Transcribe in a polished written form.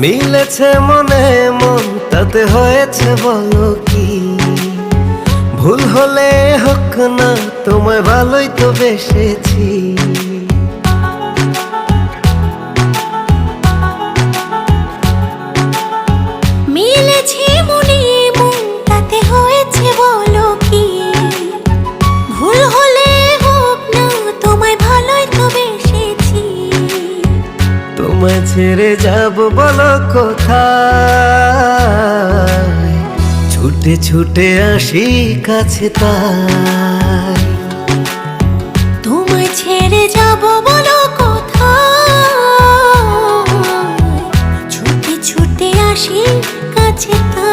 মিলেছে মনে মন তাতে হয়েছে বলো কি? ভুল হলে হোক না, তোমায় ভালোই তো বেসেছি। মিলেছে মনে মন তাতে হয়েছে বলো কি? ভুল হলে হোক না, তোমায় ভালোই তো বেসেছি। তোমায় ছেড়ে যাব বলো কোথায়? ছুটে ছুটে আসি কাছে তাই। তোমায় ছেড়ে যাব বলো কোথায়? ছুটে ছুটে আসি কাছে তাই।